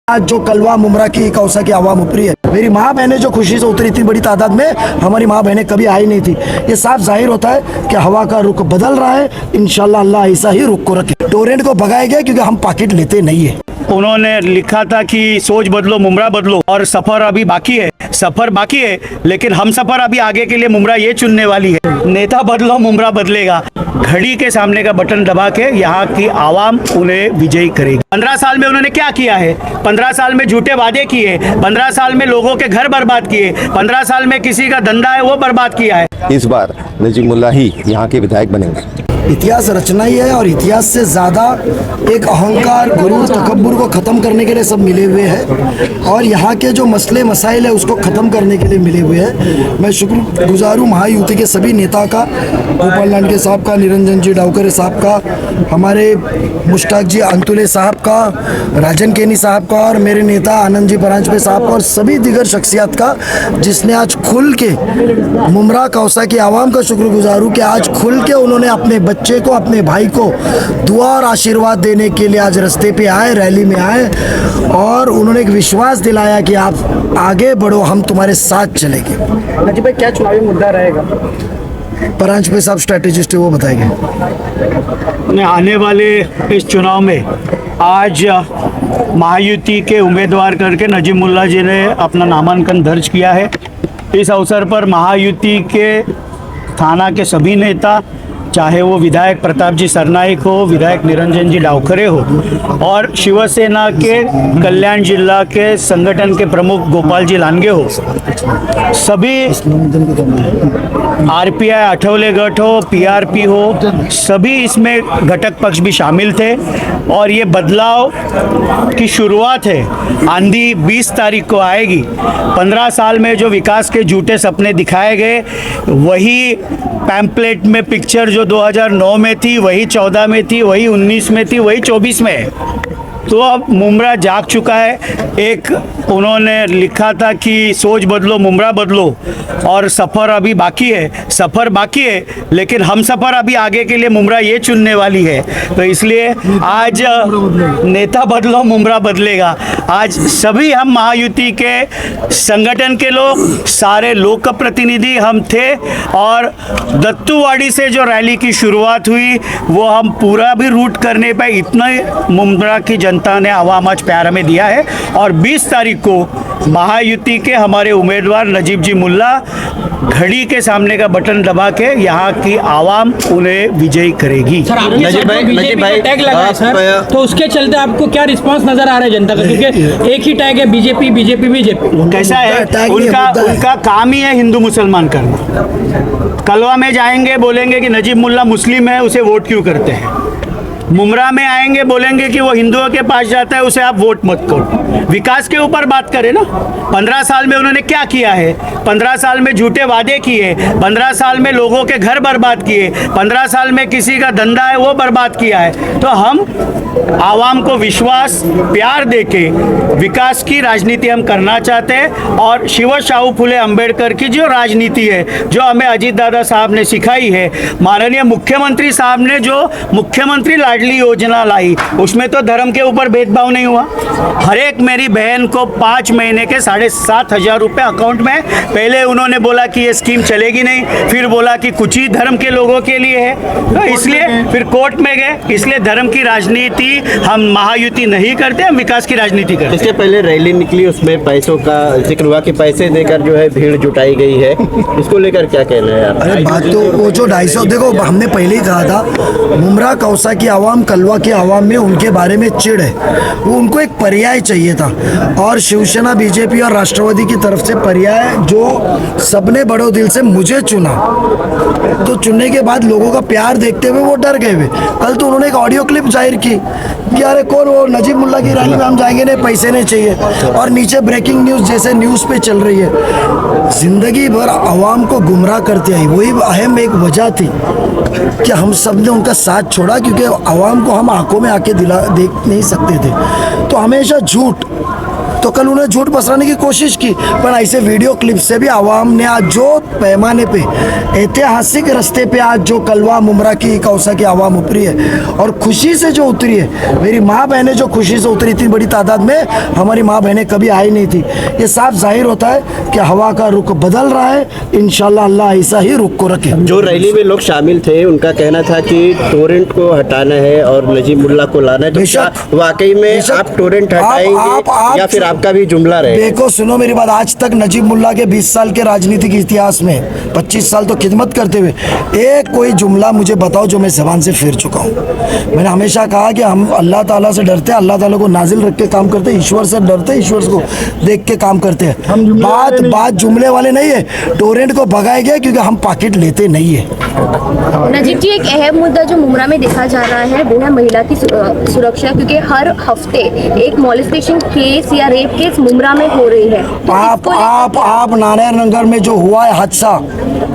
आज जो कलवा मुमरा की कौसा की आवाम उतरी है, मेरी माँ बहनें जो खुशी से उतरी इतनी बड़ी तादाद में, हमारी माँ बहनें कभी आई नहीं थी। ये साफ जाहिर होता है कि हवा का रुख बदल रहा है। इंशाल्लाह अल्लाह ऐसा ही रुख को रखे। टोरेंट को भगाया गया क्योंकि हम पॉकेट लेते नहीं है। उन्होंने लिखा था कि सोच बदलो मुमरा बदलो, और सफर अभी बाकी है, सफर बाकी है, लेकिन हम सफर अभी आगे के लिए मुमरा ये चुनने वाली है। नेता बदलो मुमरा बदलेगा, घड़ी के सामने का बटन दबा के यहाँ की आवाम उन्हें विजयी करेगी। 15 साल में उन्होंने क्या किया है? 15 साल में झूठे वादे किए, 15 साल में लोगों के घर बर्बाद किए, 15 साल में किसी का धंधा है वो बर्बाद किया है। इस बार नजीमुल्लाह ही यहाँ के विधायक बनेंगे। इतिहास रचना ही है और इतिहास से ज़्यादा एक अहंकार, गुरूर, तकब्बुर को ख़त्म करने के लिए सब मिले हुए हैं और यहाँ के जो मसले मसाइल है उसको ख़त्म करने के लिए मिले हुए हैं। मैं शुक्रगुजार हूँ महायुति के सभी नेता का, गोपाल लांडे साहब का, निरंजन जी डावकरे साहब का, हमारे मुश्ताक जी अंतुले साहब का, राजन केनी साहब का और मेरे नेता आनंद जी परांजपे साहब का और सभी दीगर शख्सियत का, जिसने आज खुल के मुमरा कौसा की आवाम का शुक्रगुजार हूँ कि आज खुल के उन्होंने अपने बच्चे को, अपने भाई को दुआ और आशीर्वाद देने के लिए आज रास्ते पे आए, रैली में आए और उन्होंने एक विश्वास दिलाया कि आप आगे बढ़ो, हम तुम्हारे साथ चलेंगे। नजीब भाई, क्या चुनावी मुद्दा रहेगा? परांजपे साहब स्ट्रेटेजिस्ट है, वो बताएंगे। आने वाले इस चुनाव में आज महायुति के उम्मीदवार करके नजीमुल्लाह जी ने अपना नामांकन दर्ज किया है। इस अवसर पर महायुति के थाना के सभी नेता, चाहे वो विधायक प्रताप जी सरनाईक हो, विधायक निरंजन जी डावकरे हो और शिवसेना के कल्याण जिला के संगठन के प्रमुख गोपाल जी लांडगे हो, सभी आरपीआई आठवले गट हो, पीआरपी हो, सभी इसमें घटक पक्ष भी शामिल थे और ये बदलाव की शुरुआत है। आंधी 20 तारीख को आएगी। 15 साल में जो विकास के झूठे सपने दिखाए गए, वही पैम्पलेट में पिक्चर जो 2009 में थी, वही 14 में थी, वही 19 में थी, वही 24 में है। तो अब मुमरा जाग चुका है। एक उन्होंने लिखा था कि सोच बदलो मुमरा बदलो, और सफ़र अभी बाकी है, सफ़र बाकी है, लेकिन हम सफ़र अभी आगे के लिए मुमरा ये चुनने वाली है। तो इसलिए आज नेता बदलो मुमरा बदलेगा। आज सभी हम महायुति के संगठन के लोग, सारे लोक प्रतिनिधि हम थे और दत्तूवाड़ी से जो रैली की शुरुआत हुई वो हम पूरा भी रूट करने पे इतना मुमरा की जनता ने आवाम आज प्यार हमें दिया है। और 20 तारीख को महायुति के हमारे उम्मीदवार नजीब जी मुल्ला घड़ी के सामने का बटन दबा के यहाँ की आवाम उन्हें विजयी करेगी। नजीब भाई टैग लगा है सर, तो उसके चलते आपको क्या रिस्पांस नजर आ रहा है जनता का? क्योंकि एक ही टैग है, बीजेपी बीजेपी बीजेपी। कैसा है, उनका काम ही है हिंदू मुसलमान करना। कलवा में जाएंगे बोलेंगे कि नजीब मुल्ला मुस्लिम है, उसे वोट क्यों करते हैं। मुमरा में आएंगे बोलेंगे कि वो हिंदुओं के पास जाता है, उसे आप वोट मत करो। विकास के ऊपर बात करें ना। 15 साल में उन्होंने क्या किया है? 15 साल में झूठे वादे किए, 15 साल में लोगों के घर बर्बाद किए, 15 साल में किसी का धंधा है वो बर्बाद किया है। तो हम आवाम को विश्वास, प्यार देके विकास की राजनीति हम करना चाहते हैं और शिव शाहू फुले अंबेडकर की जो राजनीति है, जो हमें अजीत दादा साहब ने सिखाई है, माननीय मुख्यमंत्री साहब ने जो मुख्यमंत्री लाडली योजना लाई, उसमें तो धर्म के ऊपर भेदभाव नहीं हुआ। हर एक मेरी बहन को 5 महीने के 7,500 रुपये अकाउंट में। पहले उन्होंने बोला कि ये स्कीम चलेगी नहीं, फिर बोला कि कुछ ही धर्म के लोगों के लिए है, तो इसलिए फिर कोर्ट में गए। इसलिए धर्म की राजनीति हम महायुति नहीं करते, हम विकास की राजनीति करते। इसके पहले रैली निकली, उसमें पैसों का जिक्र हुआ कि पैसे देकर जो है भीड़ जुटाई गई है, इसको लेकर क्या कहना है आप? अरे बात तो वो जो 250, देखो हमने पहले ही कहा था, मुमरा कौसा की आवाम, कलवा की आवाम में उनके बारे में चिढ़ है, वो उनको एक पर्याय चाहिए था और शिवसेना, बीजेपी और राष्ट्रवादी की तरफ से पर्याय जो सबने बड़ो दिल से मुझे चुना, तो चुनने के बाद लोगों का प्यार देखते हुए वो डर गए हुए। कल तो उन्होंने एक ऑडियो क्लिप जाहिर की कि अरे कौन वो नजीब मुल्ला की रैली में हम जाएंगे, नहीं पैसे नहीं चाहिए, और नीचे ब्रेकिंग न्यूज़ जैसे न्यूज़ पे चल रही है। जिंदगी भर आवाम को गुमराह करते आई, वही अहम एक वजह थी कि हम सब ने उनका साथ छोड़ा, क्योंकि आवाम को हम आंखों में आके देख नहीं सकते थे। तो हमेशा झूठ तो कल उन्होंने झूठ पसराने की कोशिश की, पर ऐसे वीडियो क्लिप से भी आवाम ने आज जो पैमाने पे ऐतिहासिक रास्ते पे आज जो कलवा मुमरा की कौसा की आवाम उतरी है और खुशी से जो उतरी है, मेरी माँ बहनें जो खुशी से उतरी, इतनी बड़ी तादाद में हमारी माँ बहनें कभी आई नहीं थी। ये साफ जाहिर होता है कि हवा का रुख बदल रहा है। इंशाल्लाह अल्लाह ऐसा ही रुख को रखे। जो रैली में लोग शामिल थे उनका कहना था कि टोरेंट को हटाना है और नजीमुल्लाह को लाना है। तो क्या वाकई में आप टोरेंट हटाएंगे या फिर आपका भी जुमला रहे? देखो सुनो मेरी बात, आज तक नजीमुल्लाह के 20 साल के राजनीतिक इतिहास में 25 साल तो खिदमत करते हुए एक कोई जुमला मुझे बताओ जो मैं ज़बान से फेर चुका हूँ। मैंने हमेशा कहा कि हम अल्लाह ताला से डरते हैं, अल्लाह ताला को नाजिल रख के काम करते हैं, ईश्वर से डरते हैं, ईश्वर को देख के काम करते हैं। बात जुमले वाले नहीं है। टोरेंट को भगाया गया क्योंकि हम पॉकेट लेते नहीं है। नजीब जी, एक अहम मुद्दा जो मुमरा में देखा जा रहा है वो है महिला की सुरक्षा, क्योंकि हर हफ्ते एक मॉलेस्टेशन केस या रेप केस मुमरा में हो रही है। आप नारायण नगर में जो हुआ है हादसा,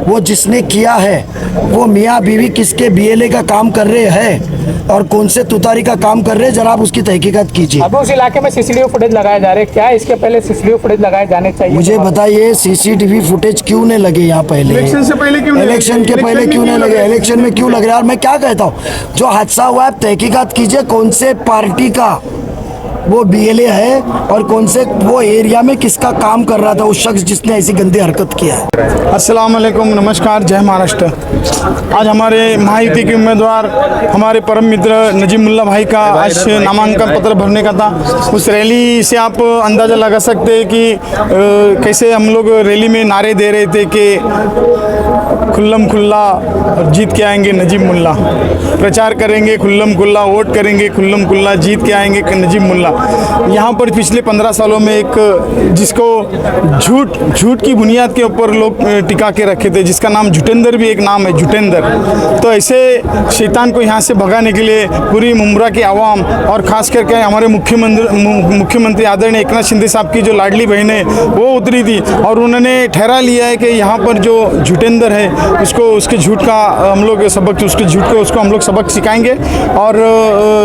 वो जिसने किया है वो मियाँ बीवी किसके बीएलए का काम कर रहे हैं और कौन से तुतारी का काम कर रहे हैं, जरा आप उसकी तहकीकात कीजिए। अब उस इलाके में सीसीटीवी फुटेज लगाए जा रहे हैं, क्या इसके पहले सीसीटीवी फुटेज लगाए जाने चाहिए? मुझे बताइए सीसीटीवी फुटेज क्यों नहीं लगे यहाँ पहले? इलेक्शन से पहले क्यों? इलेक्शन के पहले क्यों नहीं लगे? इलेक्शन में क्यों लग रहा है? और मैं क्या कहता हूँ, जो हादसा हुआ है तहकीकात कीजिए, कौन से पार्टी का वो बीएलए है और कौन से वो एरिया में किसका काम कर रहा था उस शख्स जिसने ऐसी गंदी हरकत किया है। अस्सलाम वालेकुम, नमस्कार, जय महाराष्ट्र। आज हमारे महायुति के उम्मीदवार हमारे परम मित्र नजीमुल्लाह भाई का आज नामांकन पत्र भरने का था। उस रैली से आप अंदाज़ा लगा सकते हैं कि कैसे हम लोग रैली में नारे दे रहे थे कि खुल्लम खुल्ला और जीत के आएंगे नजीब मुल्ला, प्रचार करेंगे खुल्लम खुल्ला, वोट करेंगे खुल्लम खुल्ला, जीत के आएंगे नजीब मुल्ला। यहाँ पर पिछले 15 सालों में एक जिसको झूठ की बुनियाद के ऊपर लोग टिका के रखे थे, जिसका नाम झुटेंदर भी एक नाम है, झुटेंदर। तो ऐसे शैतान को यहाँ से भगाने के लिए पूरी मुमरा की आवाम और ख़ास करके हमारे मुख्यमंत्री आदरणीय एकनाथ शिंदे साहब की जो लाडली बहन है वो उतरी थी और उन्होंने ठहरा लिया है कि यहाँ पर जो झुटेंदर है उसको उसके झूठ का हम लोग सबक, उसके झूठ को उसको हम लोग सबक सिखाएंगे। और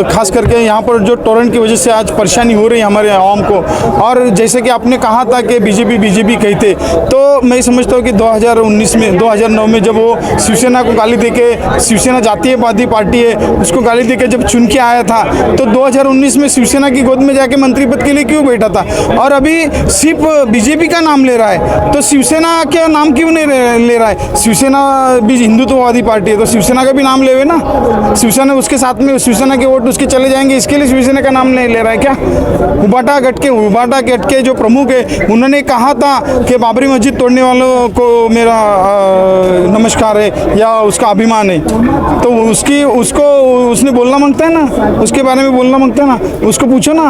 ख़ास करके यहाँ पर जो टोरेंट की वजह से आज परेशानी हो रही है हमारे आवाम को, और जैसे कि आपने कहा था कि बीजेपी कहते, तो मैं समझता हूँ कि 2009 में जब वो शिवसेना को गाली देके, शिवसेना जातीयवादी पार्टी है, उसको गाली देके जब चुन के आया था तो 2019 में शिवसेना की गोद में जाके मंत्री पद के लिए क्यों बैठा था? और अभी सिर्फ बीजेपी का नाम ले रहा है, तो शिवसेना का नाम क्यों नहीं ले रहा है? शिवसेना भी हिंदुत्ववादी पार्टी है, तो शिवसेना का भी नाम लेवे ना। शिवसेना उसके साथ में शिवसेना के वोट उसके चले जाएंगे, इसके लिए शिवसेना का नाम नहीं ले रहा है क्या? उबाटा गटके जो प्रमुख है उन्होंने कहा था कि बाबरी मस्जिद तोड़ने वालों को मेरा नमस्कार है या उसका अभिमान है, तो उसको उसने बोलना मांगता है ना, उसके बारे में बोलना मांगता है ना, उसको पूछो ना।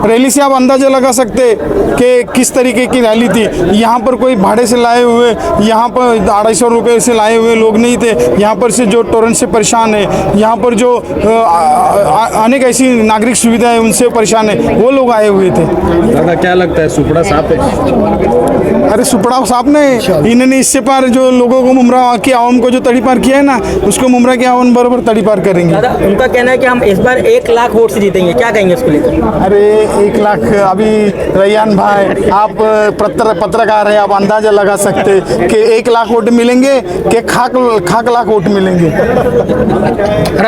रैली से आप अंदाजा लगा सकते कि किस तरीके की रैली थी। यहाँ पर कोई भाड़े से लाए हुए, यहाँ पर 250 रुपये से लाए हुए लोग नहीं थे। यहाँ पर से जो टोरेंट से परेशान है, यहाँ पर जो अनेक ऐसी नागरिक सुविधाएं उनसे परेशान है, वो लोग आए हुए थे। दादा क्या लगता है सुपड़ा साफ है? अरे सुपड़ा साफ नहीं, इन्होंने इससे पार जो लोगों को मुमरा की आवाम को जो तड़ी पार किया है ना, उसको मुमरा की आवाम बराबर तड़ी पार करेंगे। दादा उनका कहना है कि हम इस बार 1 लाख वोट से जीतेंगे, क्या कहेंगे इसको लेकर? अरे 1 लाख, अभी रैयान भाई आप पत्रकार है, आप अंदाजा लगा सकते कि 1 लाख वोट मिलेंगे कि खाक लाख वोट मिलेंगे।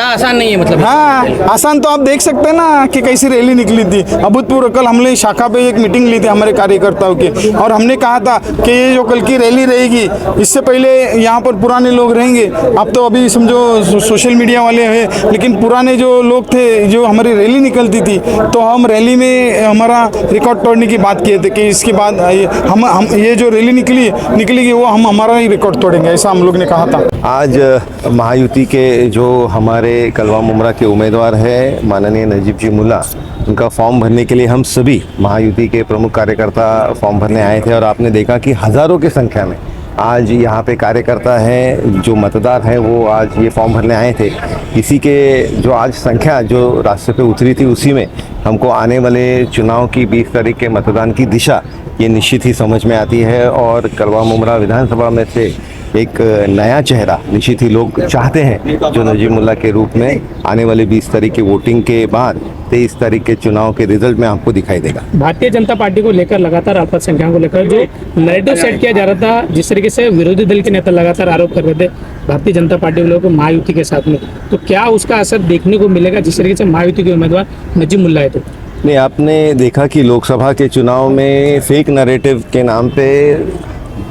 आसान नहीं है मतलब? हाँ आसान, तो आप देख सकते हैं ना कि कैसी रैली निकली थी अभूतपूर्व। कल हमने शाखा पे एक मीटिंग ली थी हमारे कार्यकर्ताओं की, और हमने कहा था कि ये जो कल की रैली रहेगी, इससे पहले यहाँ पर पुराने लोग रहेंगे। अब तो अभी समझो सोशल मीडिया वाले हैं, लेकिन पुराने जो लोग थे, जो हमारी रैली निकलती थी, तो हम रैली में हमारा रिकॉर्ड तोड़ने की बात किए थे कि इसके बाद हम ये जो रैली निकलेगी वो हम हमारा ही रिकॉर्ड तोड़ेंगे, ऐसा हम लोग ने कहा था। आज महायुति के जो हमारे कलवा मुमरा के उम्मीदवार है माननीय नजीब जी मुल्ला, उनका फॉर्म भरने के लिए हम सभी महायुति के प्रमुख कार्यकर्ता फॉर्म भरने आए थे। और आपने देखा कि हज़ारों की संख्या में आज यहाँ पे कार्यकर्ता हैं, जो मतदार हैं, वो आज ये फॉर्म भरने आए थे। इसी के जो आज संख्या जो रास्ते पे उतरी थी, उसी में हमको आने वाले चुनाव की 20 तारीख के मतदान की दिशा ये निश्चित ही समझ में आती है। और कलवा मुमरा विधानसभा में से एक नया चेहरा निश्चित ही लोग चाहते हैं, जो नजीब मुल्ला के रूप में आने वाले 20 तारीख की वोटिंग के बाद 23 तारीख के चुनाव के रिजल्ट में आपको दिखाई देगा। भारतीय जनता पार्टी को लेकर लगातार अल्पसंख्यकों को लेकर जो नैरेटिव सेट किया जा रहा था, जिस तरीके से विरोधी दल के नेता लगातार आरोप कर रहे थे भारतीय जनता पार्टी वालों को महायुति के साथ में, तो क्या उसका असर देखने को मिलेगा जिस तरीके से महायुति के उम्मीदवार नजीब मुल्ला है? तो नहीं, आपने देखा कि लोकसभा के चुनाव में फेक नैरेटिव के नाम पे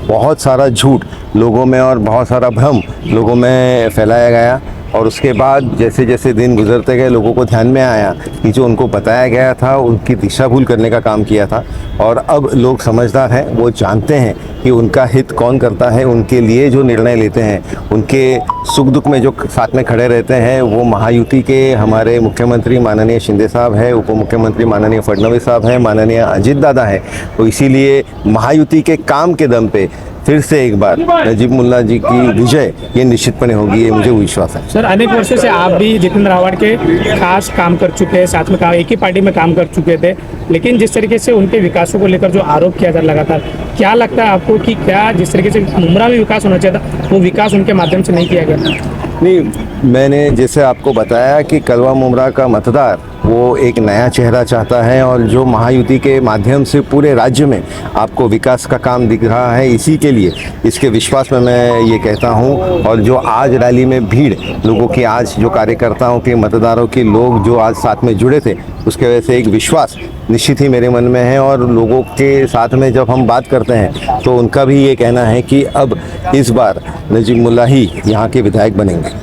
बहुत सारा झूठ लोगों में और बहुत सारा भ्रम लोगों में फैलाया गया, और उसके बाद जैसे जैसे दिन गुजरते गए लोगों को ध्यान में आया कि जो उनको बताया गया था उनकी दिशा भूल करने का काम किया था। और अब लोग समझदार हैं, वो जानते हैं कि उनका हित कौन करता है, उनके लिए जो निर्णय लेते हैं, उनके सुख दुख में जो साथ में खड़े रहते हैं, वो महायुति के हमारे मुख्यमंत्री माननीय शिंदे साहब है, उप मुख्यमंत्री माननीय फडणवीस साहब हैं, माननीय अजित दादा है। तो इसीलिए महायुति के काम के दम पे फिर से एक बार नजीब मुल्ला जी की विजय ये निश्चितपणे होगी, ये मुझे विश्वास है। सर, अनेक वर्षों से आप भी जितेंद्र आव्हाड के खास काम कर चुके हैं, साथ में काम एक ही पार्टी में काम कर चुके थे, लेकिन जिस तरीके से उनके विकासों को लेकर जो आरोप किया जा रहा लगातार, क्या लगता है आपको कि क्या जिस तरीके से मुमरा में विकास होना चाहिए था वो विकास उनके माध्यम से नहीं किया गया? नहीं, मैंने जैसे आपको बताया कि कलवा मुमरा का मतदार वो एक नया चेहरा चाहता है, और जो महायुति के माध्यम से पूरे राज्य में आपको विकास का काम दिख रहा है, इसी के लिए इसके विश्वास में मैं ये कहता हूँ। और जो आज रैली में भीड़ लोगों की, आज जो कार्यकर्ताओं के, मतदारों के लोग जो आज साथ में जुड़े थे, उसके वजह से एक विश्वास निश्चित ही मेरे मन में है। और लोगों के साथ में जब हम बात करते हैं तो उनका भी ये कहना है कि अब इस बार नजीब मुल्ला ही यहाँ के विधायक बनेंगे।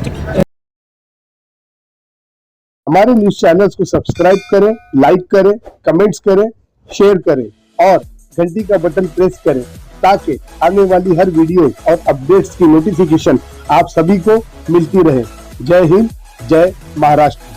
हमारे न्यूज चैनल्स को सब्सक्राइब करें, लाइक करें, कमेंट्स करें, शेयर करें और घंटी का बटन प्रेस करें, ताकि आने वाली हर वीडियो और अपडेट्स की नोटिफिकेशन आप सभी को मिलती रहे। जय हिंद, जय महाराष्ट्र।